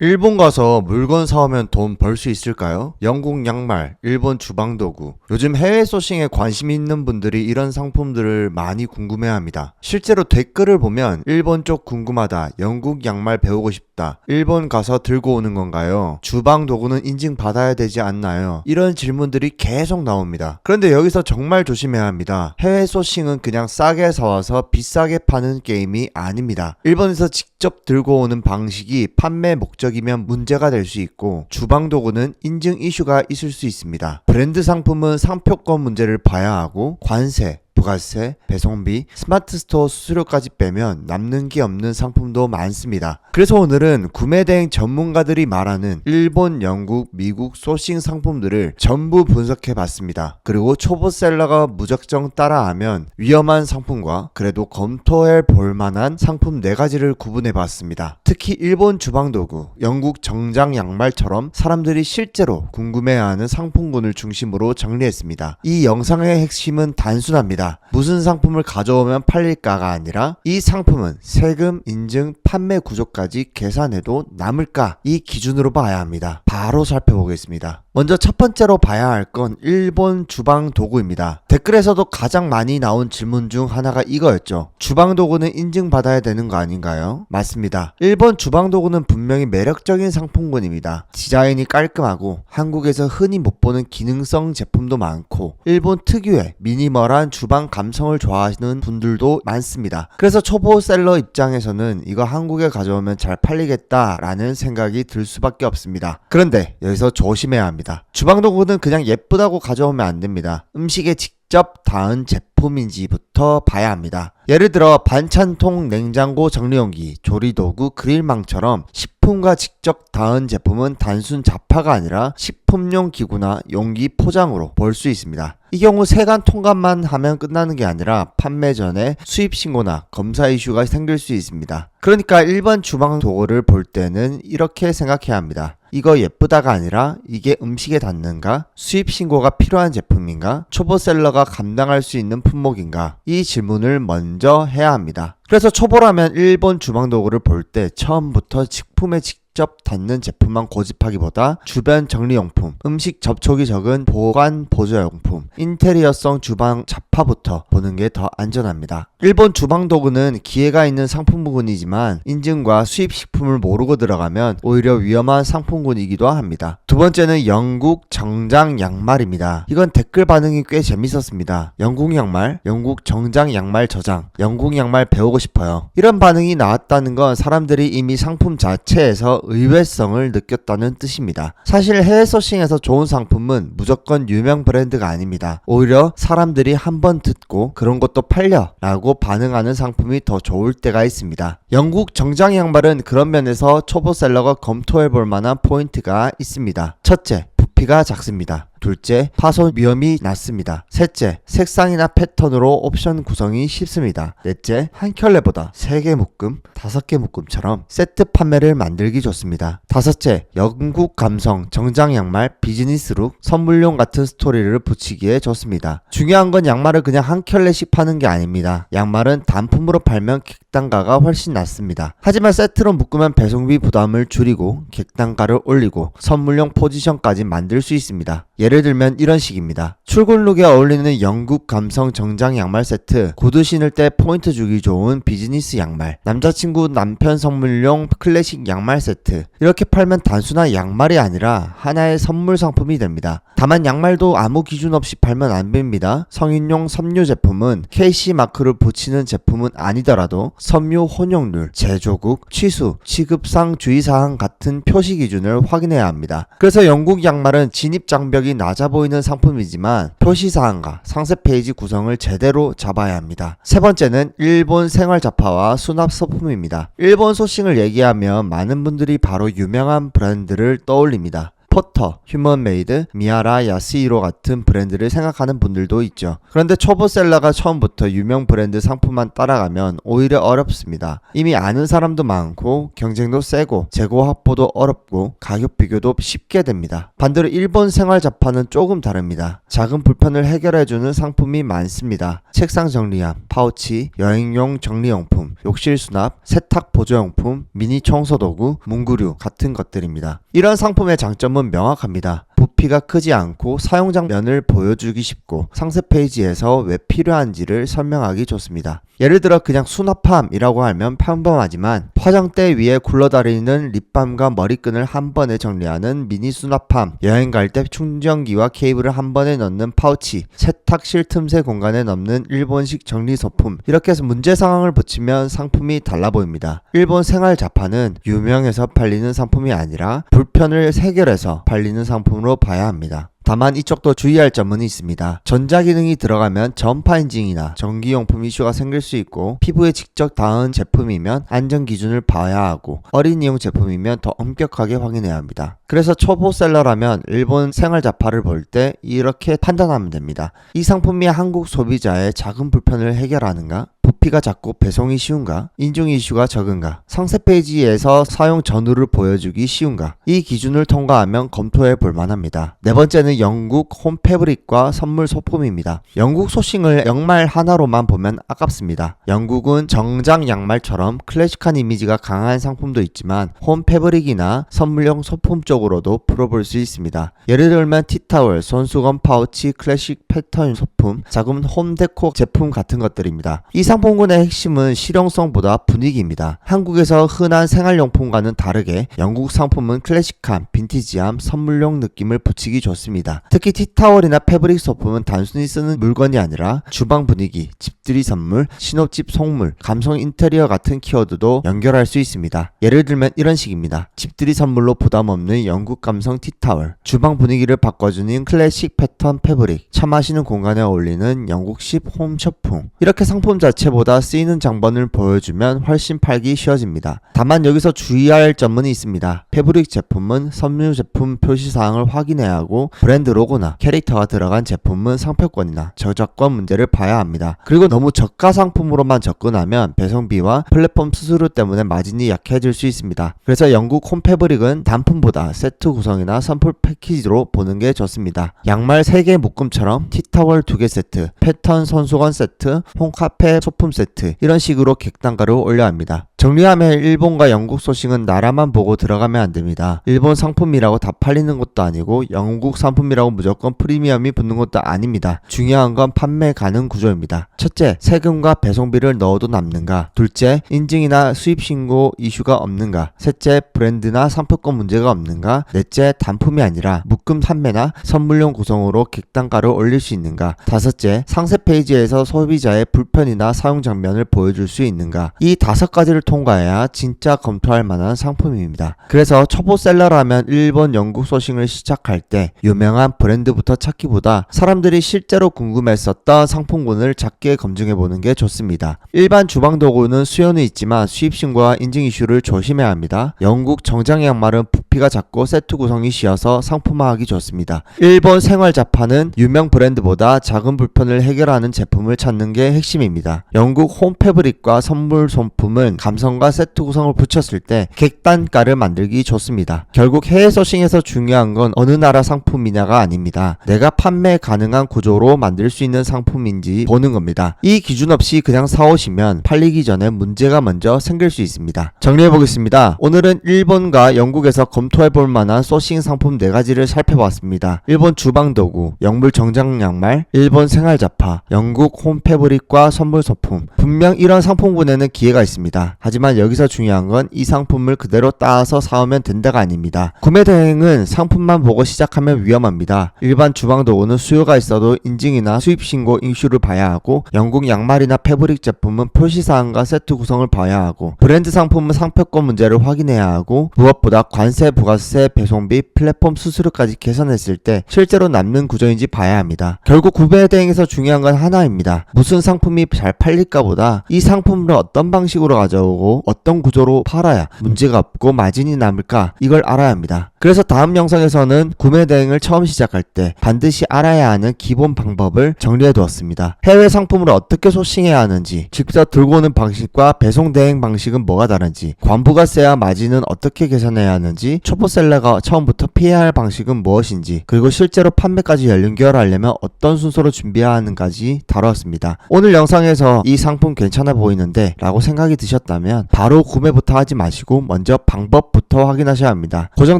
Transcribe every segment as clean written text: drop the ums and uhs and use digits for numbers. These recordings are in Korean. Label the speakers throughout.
Speaker 1: 일본 가서 물건 사오면 돈 벌 수 있을까요? 영국 양말, 일본 주방도구. 요즘 해외 소싱에 관심 있는 분들이 이런 상품들을 많이 궁금해합니다. 실제로 댓글을 보면 일본 쪽 궁금하다, 영국 양말 배우고 싶다, 일본 가서 들고 오는 건가요? 주방도구는 인증받아야 되지 않나요? 이런 질문들이 계속 나옵니다. 그런데 여기서 정말 조심해야 합니다. 해외 소싱은 그냥 싸게 사와서 비싸게 파는 게임이 아닙니다. 일본에서 직접 들고 오는 방식이 판매 목적이면 문제가 될 수 있고, 주방도구는 인증 이슈가 있을 수 있습니다. 브랜드 상품은 상표권 문제를 봐야 하고, 관세, 부가세, 배송비, 스마트 스토어 수수료까지 빼면 남는 게 없는 상품도 많습니다. 그래서 오늘은 구매 대행 전문가들이 말하는 일본, 영국, 미국 소싱 상품들을 전부 분석해 봤습니다. 그리고 초보셀러가 무작정 따라하면 위험한 상품과 그래도 검토해 볼 만한 상품 4가지를 구분해 봤습니다. 특히 일본 주방도구, 영국 정장 양말처럼 사람들이 실제로 궁금해하는 상품군을 중심으로 정리했습니다. 이 영상의 핵심은 단순합니다. 무슨 상품을 가져오면 팔릴까가 아니라 이 상품은 세금, 인증, 판매 구조까지 계산해도 남을까, 이 기준으로 봐야 합니다. 바로 살펴보겠습니다. 먼저 첫 번째로 봐야 할 건 일본 주방 도구입니다. 댓글에서도 가장 많이 나온 질문 중 하나가 이거였죠. 주방 도구는 인증받아야 되는 거 아닌가요? 맞습니다. 일본 주방 도구는 분명히 매력적인 상품군입니다. 디자인이 깔끔하고 한국에서 흔히 못 보는 기능성 제품도 많고, 일본 특유의 미니멀한 주방 감성을 좋아하시는 분들도 많습니다. 그래서 초보 셀러 입장에서는 이거 한국에 가져오면 잘 팔리겠다라는 생각이 들 수밖에 없습니다. 그런데 여기서 조심해야 합니다. 주방도구는 그냥 예쁘다고 가져오면 안 됩니다. 음식에 직접 닿은 제품인지부터 봐야 합니다. 예를 들어 반찬통, 냉장고, 정리용기, 조리도구, 그릴망처럼 식품과 직접 닿은 제품은 단순 자파가 아니라 식품용 기구나 용기, 포장으로 볼 수 있습니다. 이 경우 세관 통관만 하면 끝나는 게 아니라 판매 전에 수입 신고나 검사 이슈가 생길 수 있습니다. 그러니까 일반 주방 도구를 볼 때는 이렇게 생각해야 합니다. 이거 예쁘다가 아니라 이게 음식에 닿는가? 수입 신고가 필요한 제품인가? 초보셀러가 감당할 수 있는 품목인가? 이 질문을 먼저 해야 합니다. 그래서 초보라면 일본 주방 도구를 볼 때 처음부터 식품에 직접 닿는 제품만 고집하기보다 주변 정리용품, 음식 접촉이 적은 보관 보조용품, 인테리어성 주방 잡화부터 보는 게 더 안전합니다. 일본 주방 도구는 기회가 있는 상품군이지만 인증과 수입 식품을 모르고 들어가면 오히려 위험한 상품군이기도 합니다. 두 번째는 영국 정장 양말입니다. 이건 댓글 반응이 꽤 재밌었습니다. 영국 양말, 영국 정장 양말 저장, 영국 양말 배우고 싶어요. 이런 반응이 나왔다는 건 사람들이 이미 상품 자체에서 의외성을 느꼈다는 뜻입니다. 사실 해외 소싱에서 좋은 상품은 무조건 유명 브랜드가 아닙니다. 오히려 사람들이 한번 듣고 그런 것도 팔려 라고 반응하는 상품이 더 좋을 때가 있습니다. 영국 정장 양말은 그런 면에서 초보셀러가 검토해볼 만한 포인트가 있습니다. 첫째, 부피가 작습니다. 둘째, 파손 위험이 낮습니다. 셋째, 색상이나 패턴으로 옵션 구성이 쉽습니다. 넷째, 한 켤레보다 3개 묶음, 5개 묶음처럼 세트 판매를 만들기 좋습니다. 다섯째, 영국 감성, 정장 양말, 비즈니스룩, 선물용 같은 스토리를 붙이기에 좋습니다. 중요한 건 양말을 그냥 한 켤레씩 파는 게 아닙니다. 양말은 단품으로 팔면 객단가가 훨씬 낮습니다. 하지만 세트로 묶으면 배송비 부담을 줄이고 객단가를 올리고 선물용 포지션까지 만들 수 있습니다. 예를 들면 이런 식입니다. 출근룩에 어울리는 영국 감성 정장 양말 세트, 구두 신을 때 포인트 주기 좋은 비즈니스 양말, 남자친구 남편 선물용 클래식 양말 세트. 이렇게 팔면 단순한 양말이 아니라 하나의 선물 상품이 됩니다. 다만 양말도 아무 기준 없이 팔면 안 됩니다. 성인용 섬유 제품은 KC 마크를 붙이는 제품은 아니더라도 섬유 혼용률, 제조국, 취수, 취급상 주의사항 같은 표시 기준을 확인해야 합니다. 그래서 영국 양말은 진입 장벽이 낮아 보이는 상품이지만 표시사항과 상세 페이지 구성을 제대로 잡아야 합니다. 세 번째는 일본 생활 잡화와 수납 소품입니다. 일본 소싱을 얘기하면 많은 분들이 바로 유명한 브랜드를 떠올립니다. 포터, 휴먼메이드, 미아라, 야스히로 같은 브랜드를 생각하는 분들도 있죠. 그런데 초보셀러가 처음부터 유명 브랜드 상품만 따라가면 오히려 어렵습니다. 이미 아는 사람도 많고 경쟁도 세고 재고 확보도 어렵고 가격 비교도 쉽게 됩니다. 반대로 일본 생활 잡화는 조금 다릅니다. 작은 불편을 해결해주는 상품이 많습니다. 책상 정리함, 파우치, 여행용 정리용품, 욕실 수납, 세탁 보조용품, 미니 청소도구, 문구류 같은 것들입니다. 이런 상품의 장점은 명확합니다. 부피가 크지 않고 사용 장면을 보여주기 쉽고 상세 페이지에서 왜 필요한지를 설명하기 좋습니다. 예를 들어 그냥 수납함이라고 하면 평범하지만 화장대 위에 굴러다니는 립밤과 머리끈을 한 번에 정리하는 미니 수납함, 여행 갈 때 충전기와 케이블을 한 번에 넣는 파우치, 세탁실 틈새 공간에 넣는 일본식 정리소품, 이렇게 해서 문제 상황을 붙이면 상품이 달라 보입니다. 일본 생활 잡화는 유명해서 팔리는 상품이 아니라 불편을 해결해서 팔리는 상품으로 봐야 합니다. 다만 이쪽도 주의할 점은 있습니다. 전자기능이 들어가면 전파 인증이나 전기용품 이슈가 생길 수 있고 피부에 직접 닿은 제품이면 안전기준을 봐야 하고 어린이용 제품이면 더 엄격하게 확인해야 합니다. 그래서 초보셀러라면 일본 생활잡화를 볼 때 이렇게 판단하면 됩니다. 이 상품이 한국 소비자의 작은 불편을 해결하는가? 부피가 작고 배송이 쉬운가? 인증 이슈가 적은가? 상세 페이지에서 사용 전후를 보여주기 쉬운가? 이 기준을 통과하면 검토해 볼 만합니다. 네 번째는 영국 홈패브릭과 선물 소품입니다. 영국 소싱을 양말 하나로만 보면 아깝습니다. 영국은 정장 양말처럼 클래식한 이미지가 강한 상품도 있지만 홈패브릭이나 선물용 소품 쪽으로도 풀어볼 수 있습니다. 예를 들면 티타월, 손수건 파우치, 클래식 패턴 소품, 작은 홈데코 제품 같은 것들입니다. 이 상품군의 핵심은 실용성보다 분위기입니다. 한국에서 흔한 생활용품과는 다르게 영국 상품은 클래식함, 빈티지함, 선물용 느낌을 붙이기 좋습니다. 특히 티타월이나 패브릭 소품은 단순히 쓰는 물건이 아니라 주방 분위기, 집들이 선물, 신혼집 속물, 감성 인테리어 같은 키워드도 연결할 수 있습니다. 예를 들면 이런 식입니다. 집들이 선물로 부담 없는 영국 감성 티타월, 주방 분위기를 바꿔주는 클래식 패턴 패브릭, 차 마시는 공간에 어울리는 영국식 홈쇼풍. 이렇게 상품 자체보다 쓰이는 장본을 보여주면 훨씬 팔기 쉬워집니다. 다만 여기서 주의할 점은 있습니다. 패브릭 제품은 섬유 제품 표시사항을 확인해야 하고 브랜드 로고나 캐릭터가 들어간 제품은 상표권이나 저작권 문제를 봐야 합니다. 그리고 너무 저가 상품으로만 접근하면 배송비와 플랫폼 수수료 때문에 마진이 약해질 수 있습니다. 그래서 영국 홈패브릭은 단품보다 세트 구성이나 선풀 패키지로 보는 게 좋습니다. 양말 3개 묶음처럼 티타월 2개 세트, 패턴 손수건 세트, 홈카페 소품 세트, 이런 식으로 객단가를 올려야 합니다. 정리하면 일본과 영국 소싱은 나라만 보고 들어가면 안됩니다. 일본 상품이라고 다 팔리는 것도 아니고 영국 상품이라고 무조건 프리미엄이 붙는 것도 아닙니다. 중요한 건 판매 가능 구조입니다. 첫째, 세금과 배송비를 넣어도 남는가? 둘째, 인증이나 수입신고 이슈가 없는가? 셋째, 브랜드나 상표권 문제가 없는가? 넷째, 단품이 아니라 묶음 판매나 선물용 구성으로 객단가를 올릴 수 있는가? 다섯째, 상세 페이지에서 소비자의 불편이나 사용 장면을 보여줄 수 있는가? 이 5가지를 통과해야 진짜 검토할 만한 상품입니다. 그래서 초보셀러라면 일본, 영국 소싱을 시작할 때 유명한 브랜드부터 찾기보다 사람들이 실제로 궁금했었던 상품군을 작게 검증해보는 게 좋습니다. 일반 주방도구는 수요는 있지만 수입신고와 인증 이슈를 조심해야 합니다. 영국 정장 양말은 부피가 작고 세트 구성이 쉬워서 상품화하기 좋습니다. 일본 생활 잡화는 유명 브랜드보다 작은 불편을 해결하는 제품을 찾는 게 핵심입니다. 영국 홈패브릭과 선물 소품은 감성과 세트 구성을 붙였을 때 객단가를 만들기 좋습니다. 결국 해외 소싱에서 중요한 건 어느 나라 상품이냐가 아닙니다. 내가 판매 가능한 구조로 만들 수 있는 상품인지 보는 겁니다. 이 기준 없이 그냥 사오시면 팔리기 전에 문제가 먼저 생길 수 있습니다. 정리해보겠습니다. 오늘은 일본과 영국에서 검토해볼 만한 소싱 상품 4가지를 살펴봤습니다. 일본 주방도구, 영물 정장 양말, 일본 생활잡화, 영국 홈패브릭과 선물 소품. 분명 이런 상품군에는 기회가 있습니다. 하지만 여기서 중요한 건 이 상품을 그대로 따서 사오면 된다가 아닙니다. 구매 대행은 상품만 보고 시작하면 위험합니다. 일반 주방도구는 수요가 있어도 인증이나 수입신고 이슈를 봐야 하고 영국 양말이나 패브릭 제품은 표시사항과 세트 구성을 봐야 하고 브랜드 상품은 상표권 문제를 확인해야 하고 무엇보다 관세, 부가세, 배송비, 플랫폼 수수료까지 계산했을 때 실제로 남는 구조인지 봐야 합니다. 결국 구매 대행에서 중요한 건 하나입니다. 무슨 상품이 잘 팔릴까 보다 이 상품을 어떤 방식으로 가져오고 보고 어떤 구조로 팔아야 문제가 없고 마진이 남을까 이걸 알아야 합니다. 그래서 다음 영상에서는 구매 대행을 처음 시작할 때 반드시 알아야 하는 기본 방법을 정리해 두었습니다. 해외 상품을 어떻게 소싱해야 하는지, 직접 들고 오는 방식과 배송 대행 방식은 뭐가 다른지, 관부가세와 마진은 어떻게 계산해야 하는지, 초보셀러가 처음부터 피해야 할 방식은 무엇인지, 그리고 실제로 판매까지 연결하려면 어떤 순서로 준비해야 하는지까지 다루었습니다. 오늘 영상에서 이 상품 괜찮아 보이는데 라고 생각이 드셨다면 바로 구매부터 하지 마시고 먼저 방법부터 확인하셔야 합니다. 고정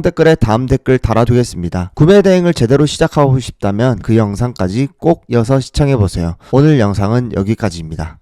Speaker 1: 댓글에 다음 댓글 달아두겠습니다. 구매 대행을 제대로 시작하고 싶다면 그 영상까지 꼭 이어서 시청해보세요. 오늘 영상은 여기까지입니다.